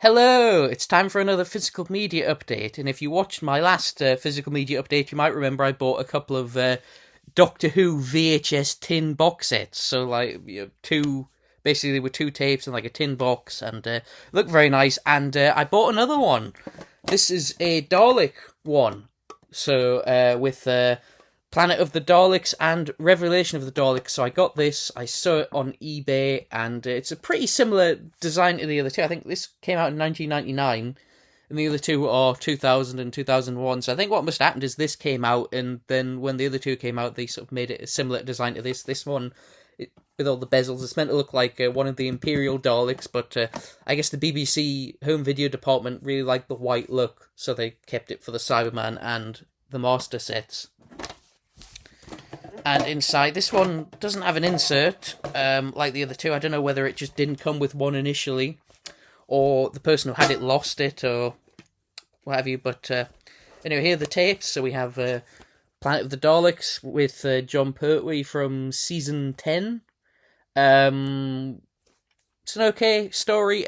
Hello, it's time for another physical media update. And if you watched my last physical media update, you might remember I bought a couple of Doctor Who VHS tin box sets. So, like, basically, they were two tapes and like a tin box, and looked very nice. And I bought another one. This is a Dalek one. So, with Planet of the Daleks and Revelation of the Daleks. So I got this, I saw it on eBay, and it's a pretty similar design to the other two. I think this came out in 1999, and the other two are 2000 and 2001. So I think what must have happened is this came out, and then when the other two came out, they sort of made it a similar design to this. This one, with all the bezels, it's meant to look like one of the Imperial Daleks, but I guess the BBC home video department really liked the white look, so they kept it for the Cyberman and the Master sets. And inside, this one doesn't have an insert, like the other two. I don't know whether it just didn't come with one initially, or the person who had it lost it, or what have you. But anyway, here are the tapes. So we have Planet of the Daleks with John Pertwee from season 10. It's an okay story.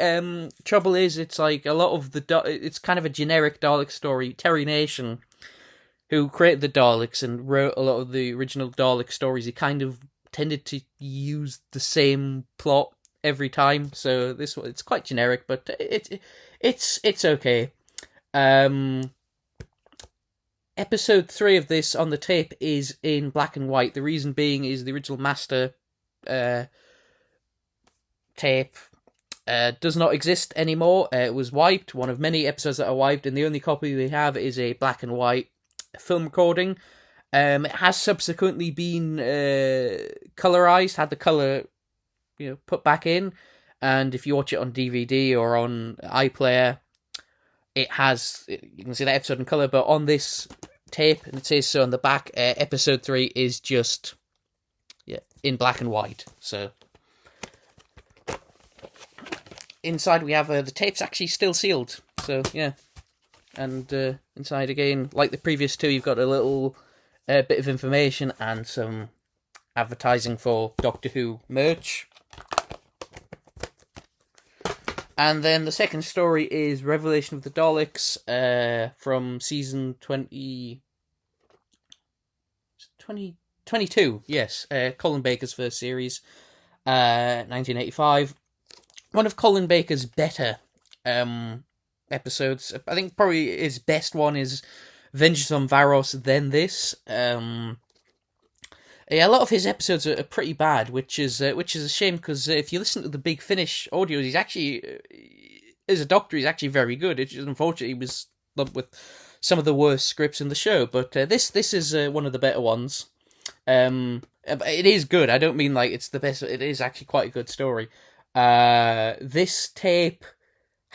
Trouble is, it's like a lot of it's kind of a generic Dalek story. Terry Nation, who created the Daleks and wrote a lot of the original Dalek stories, he kind of tended to use the same plot every time. So this one, it's quite generic, but it's okay. Episode 3 of this on the tape is in black and white. The reason being is the original master tape does not exist anymore. It was wiped, one of many episodes that are wiped, and the only copy we have is a black and white film recording. It has subsequently been colorized, had the color put back in, and if you watch it on DVD or on iPlayer, you can see that episode in color. But on this tape, and it says so on the back, episode 3 is just in black and white. So inside we have the tape's actually still sealed, so yeah. And inside again, like the previous two, you've got a little bit of information and some advertising for Doctor Who merch. And then the second story is Revelation of the Daleks from season 2022. Yes, Colin Baker's first series, 1985. One of Colin Baker's better episodes. I think probably his best one is Vengeance on Varos, then this. A lot of his episodes are pretty bad, which is a shame, because if you listen to the Big Finish audios, he's actually, as a doctor, he's actually very good. It's just, unfortunately, he was lumped with some of the worst scripts in the show, but this is one of the better ones. It is good. I don't mean like it's the best. It is actually quite a good story. This tape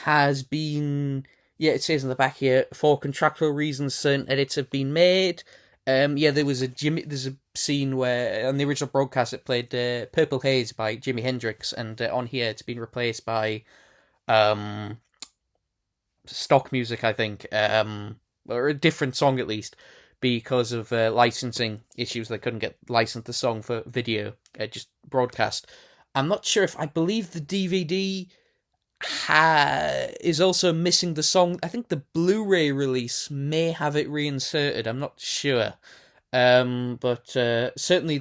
has been, it says on the back here, for contractual reasons certain edits have been made. There's a scene where on the original broadcast it played Purple Haze by Jimi Hendrix, and on here it's been replaced by stock music, I think, or a different song at least, because of licensing issues. They couldn't get licensed the song for video, just broadcast. I'm not sure I believe the DVD is also missing the song. I think the Blu-ray release may have it reinserted. I'm not sure. But certainly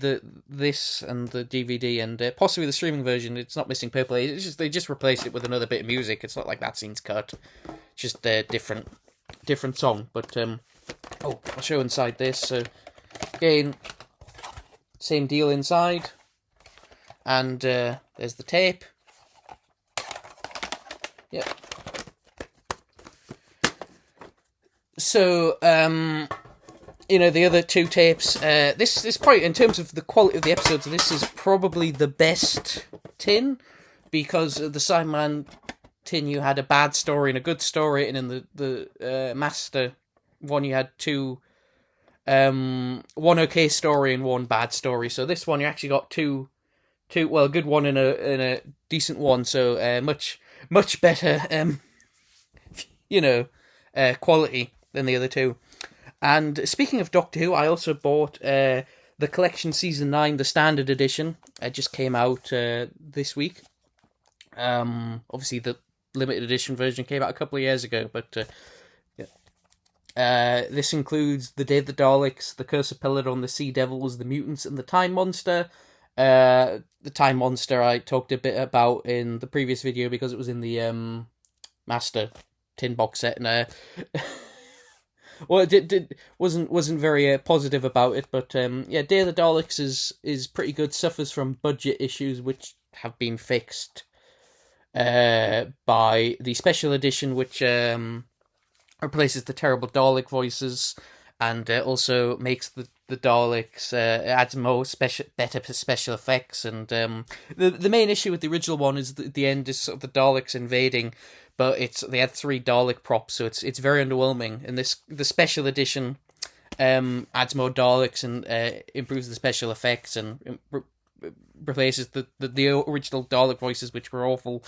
this and the DVD and possibly the streaming version, it's not missing Purple Haze. It's just they just replaced it with another bit of music. It's not like that scene's cut. It's just a different song. But I'll show inside this. So again, same deal inside, and there's the tape. Yep. So, the other two tapes, this is probably, in terms of the quality of the episodes, this is probably the best tin, because the Cyberman tin, you had a bad story and a good story, and in the Master one, you had one okay story and one bad story. So this one, you actually got two, well, a good one and a decent one, so much better, quality than the other two. And speaking of Doctor Who, I also bought the Collection Season 9, the Standard Edition. It just came out this week. Obviously, limited edition version came out a couple of years ago, but this includes the Day of the Daleks, the Curse of Peladon, the Sea Devils, the Mutants, and the Time Monster. The Time Monster I talked a bit about in the previous video because it was in the Master tin box set, and well, it wasn't very positive about it, but yeah, Day of the Daleks is pretty good. Suffers from budget issues which have been fixed by the special edition, which replaces the terrible Dalek voices, and also makes the Daleks adds more better special effects. And the main issue with the original one is that the end is sort of the Daleks invading, but they had 3 Dalek props, so it's very underwhelming. And the special edition adds more Daleks and improves the special effects and replaces the original Dalek voices, which were awful.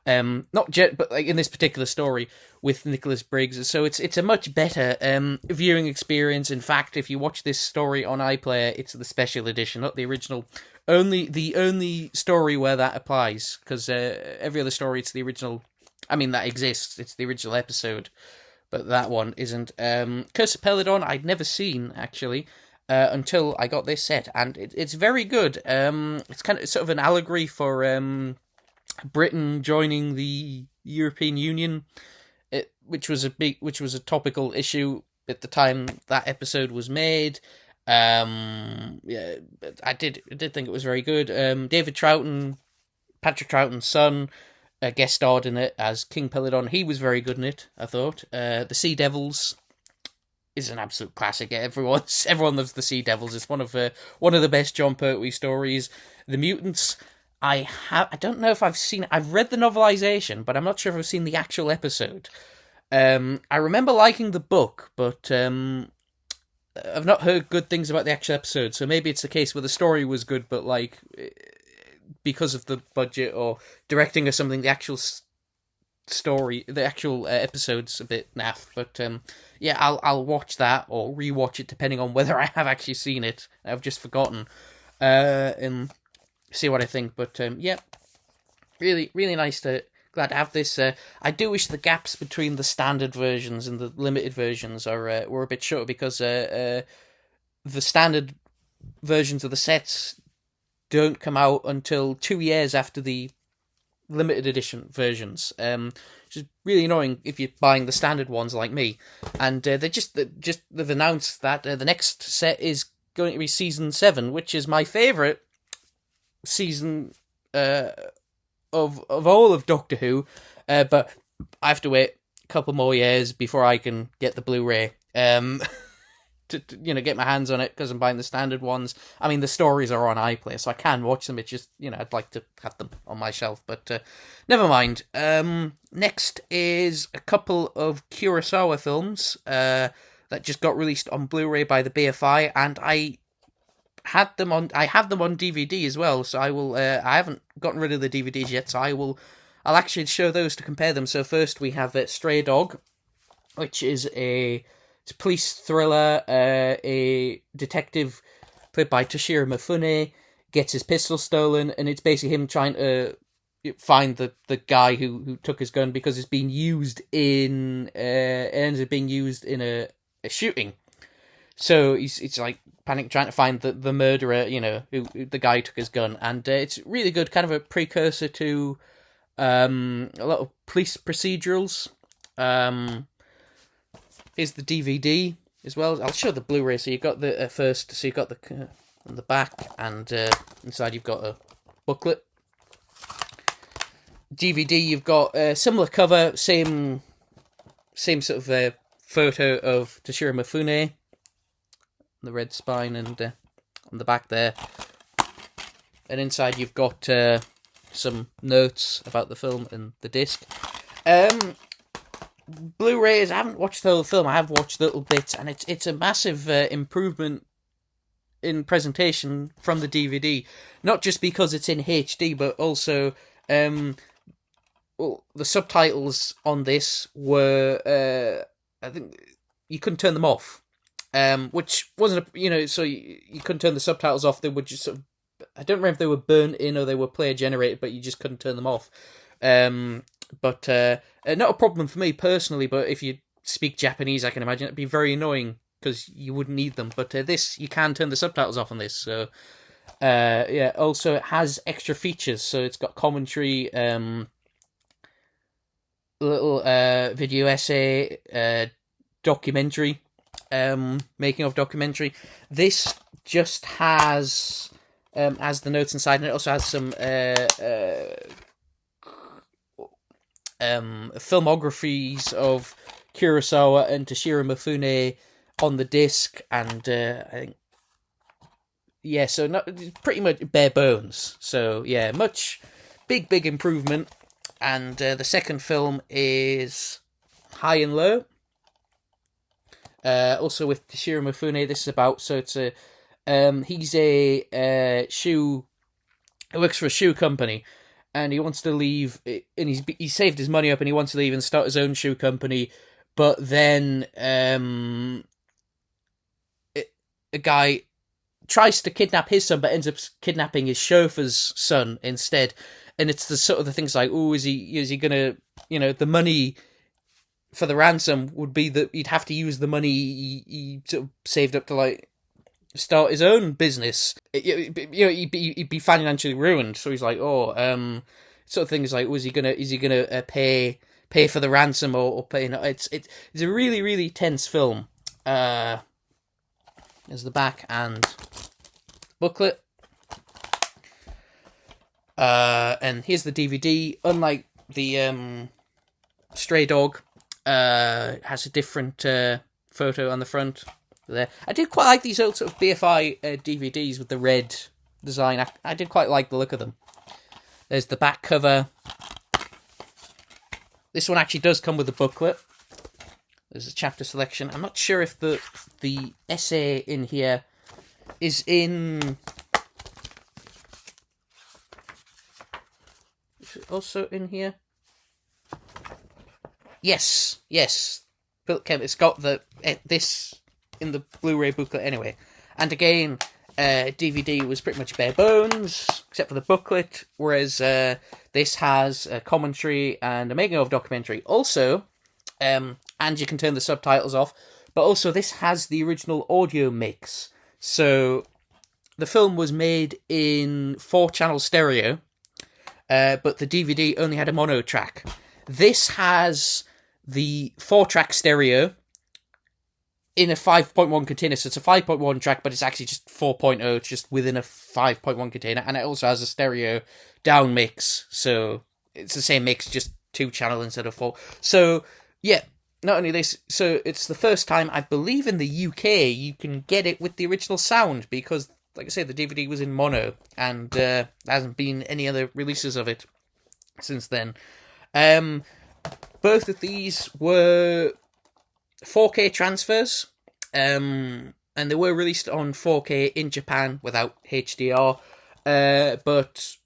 But like in this particular story with Nicholas Briggs, so it's a much better viewing experience. In fact, if you watch this story on iPlayer, it's the special edition, not the original. The only story where that applies, because every other story it's the original. I mean, that exists. It's the original episode, but that one isn't. Curse of Peladon I'd never seen actually until I got this set, and it's very good. It's kind of sort of an allegory for Britain joining the European Union, which was a topical issue at the time that episode was made. Yeah, I did think it was very good. David Troughton, Patrick Troughton's son, guest starred in it as King Peladon. He was very good in it, I thought. The Sea Devils is an absolute classic. Everyone loves the Sea Devils. It's one of the best Jon Pertwee stories. The Mutants, I don't know if I've seen. I've read the novelization, but I'm not sure if I've seen the actual episode. I remember liking the book, but I've not heard good things about the actual episode. So maybe it's the case where the story was good, but like because of the budget or directing or something, the actual story, the actual episode's a bit naff. But yeah, I'll watch that or rewatch it depending on whether I have actually seen it. I've just forgotten. And see what I think, but yeah, really nice glad to have this. I do wish the gaps between the standard versions and the limited versions were a bit shorter, because the standard versions of the sets don't come out until 2 years after the limited edition versions, which is really annoying if you're buying the standard ones like me. And they've announced that the next set is going to be season 7, which is my favourite season of all of Doctor Who, but I have to wait a couple more years before I can get the Blu-ray to get my hands on it, because I'm buying the standard ones. I mean, the stories are on iPlayer, so I can watch them. It's just I'd like to have them on my shelf, but never mind. Next is a couple of Kurosawa films that just got released on Blu-ray by the BFI, and I have them on DVD as well, so I will I haven't gotten rid of the DVDs yet, so I'll actually show those to compare them. So first we have Stray Dog, which is it's a police thriller. A detective played by Toshiro Mifune gets his pistol stolen, and it's basically him trying to find the guy who took his gun, because it's being used it ends up being used in a shooting. So it's like panic trying to find the murderer, who the guy who took his gun, and it's really good, kind of a precursor to a lot of police procedurals. Here's the DVD as well. I'll show the Blu-ray. So you've got the first. So you've got the on the back, and inside you've got a booklet. DVD, you've got a similar cover, same sort of photo of Toshiro Mifune. The red spine, and on the back there, and inside you've got some notes about the film and the disc. Blu-rays, I haven't watched the whole film. I have watched little bits, and it's a massive improvement in presentation from the DVD. Not just because it's in HD, but also the subtitles on this were I think you couldn't turn them off. Which wasn't so you couldn't turn the subtitles off. They were just sort of, I don't remember if they were burnt in or they were player generated, but you just couldn't turn them off. But not a problem for me personally, but if you speak Japanese, I can imagine it'd be very annoying because you wouldn't need them. But this, you can turn the subtitles off on this, so yeah. Also, it has extra features, so it's got commentary, little video essay, documentary, making of documentary. This just has the notes inside, and it also has some filmographies of Kurosawa and Toshiro Mifune on the disc, and I think, yeah, so not pretty much bare bones. So yeah, much big improvement. And the second film is High and Low. Also with Toshiro Mifune, this is about, so it's a he's a shoe, he works for a shoe company, and he wants to leave, and he saved his money up, and he wants to leave and start his own shoe company, but then a guy tries to kidnap his son, but ends up kidnapping his chauffeur's son instead. And it's the sort of the things like, oh, is he gonna, the money for the ransom would be that he'd have to use the money he sort of saved up to like start his own business. He'd be financially ruined. So he's like, sort of things like, is he gonna pay for the ransom or pay? It's a really tense film. There's the back and booklet. And here's the DVD. Unlike the Stray Dog, has a different photo on the front there. I did quite like these old sort of BFI DVDs with the red design. I did quite like the look of them. There's the back cover. This one actually does come with a booklet. There's a chapter selection. I'm not sure if the essay in here is in... Is it also in here? Yes. It's got this in the Blu-ray booklet anyway. And again, DVD was pretty much bare bones, except for the booklet, whereas this has a commentary and a making-of documentary. Also, and you can turn the subtitles off, but also this has the original audio mix. So the film was made in 4-channel stereo, but the DVD only had a mono track. This has the 4-track stereo in a 5.1 container, so it's a 5.1 track, but it's actually just 4.0, it's just within a 5.1 container, and it also has a stereo down mix, so it's the same mix, just 2-channel instead of 4. So, yeah, not only this, so it's the first time, I believe in the UK, you can get it with the original sound, because, like I said, the DVD was in mono, and there hasn't been any other releases of it since then. Both of these were 4K transfers, and they were released on 4K in Japan without HDR, but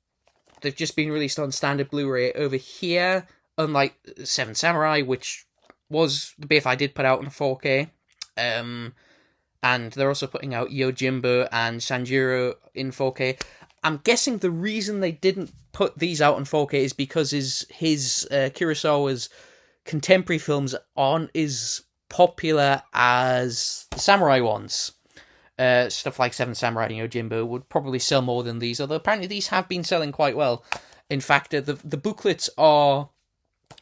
they've just been released on standard Blu-ray over here, unlike Seven Samurai, which was, the BFI did put out in 4K, and they're also putting out Yojimbo and Sanjuro in 4K. I'm guessing the reason they didn't put these out in 4K is because his Kurosawa's contemporary films aren't as popular as the samurai ones. Stuff like Seven Samurai and Yojimbo would probably sell more than these, although apparently these have been selling quite well. In fact, the booklets are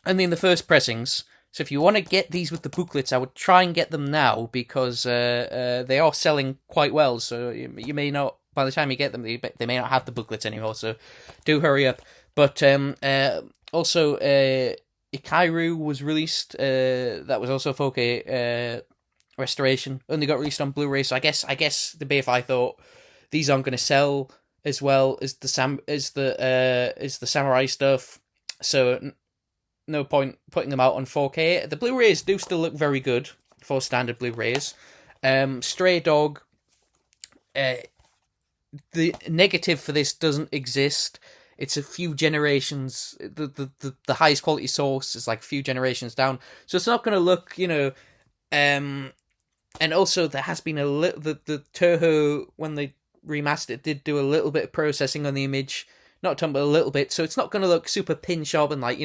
only in the first pressings, so if you want to get these with the booklets, I would try and get them now, because they are selling quite well, so you may not, by the time you get them, they may not have the booklets anymore, so do hurry up. But also, Ikairu was released, that was also 4K restoration, only got released on Blu-ray, so I guess the BFI thought these aren't going to sell as well as the samurai stuff, so no point putting them out on 4K. The Blu-rays do still look very good for standard Blu-rays. Stray Dog, the negative for this doesn't exist. It's a few generations. The highest quality source is like a few generations down, so it's not going to look, and also there has been the Toho, when they remastered it, did do a little bit of processing on the image, not a ton, but a little bit, so it's not going to look super pin sharp and like,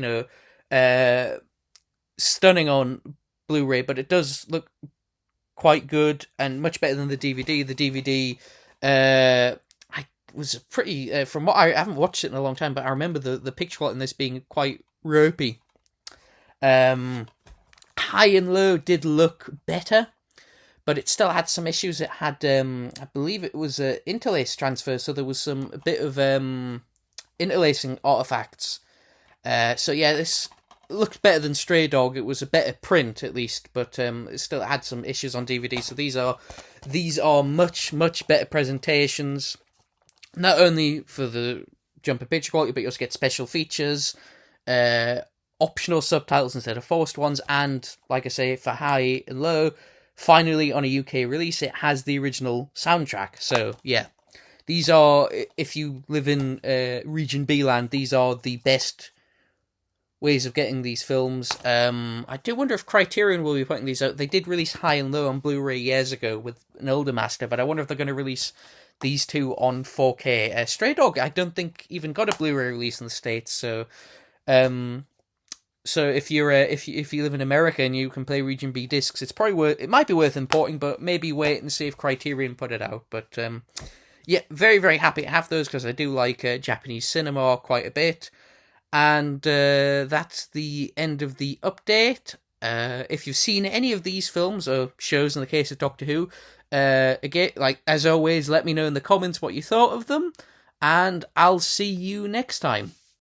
stunning on Blu-ray, but it does look quite good and much better than the DVD. The DVD, I was pretty from what I haven't watched it in a long time, but I remember the picture quality in this being quite ropey. High and low did look better, but it still had some issues. It had, I believe it was an interlace transfer, so there was a bit of interlacing artifacts. So yeah, this looked better than Stray Dog. It was a better print at least, but it still had some issues on DVD. So these are much better presentations. Not only for the jumper picture quality, but you also get special features, optional subtitles instead of forced ones, and like I say, for high and low, finally on a UK release, it has the original soundtrack. So yeah, these are, if you live in Region B land, these are the best ways of getting these films. I do wonder if Criterion will be putting these out. They did release High and Low on Blu-ray years ago with an older master, but I wonder if they're going to release these two on 4K. Stray Dog, I don't think even got a Blu-ray release in the States, so if you're if you live in America and you can play Region B discs, it might be worth importing, but maybe wait and see if Criterion put it out. But yeah, very very happy to have those because I do like Japanese cinema quite a bit. And that's the end of the update. If you've seen any of these films or shows in the case of Doctor Who, again, like as always, let me know in the comments what you thought of them, and I'll see you next time.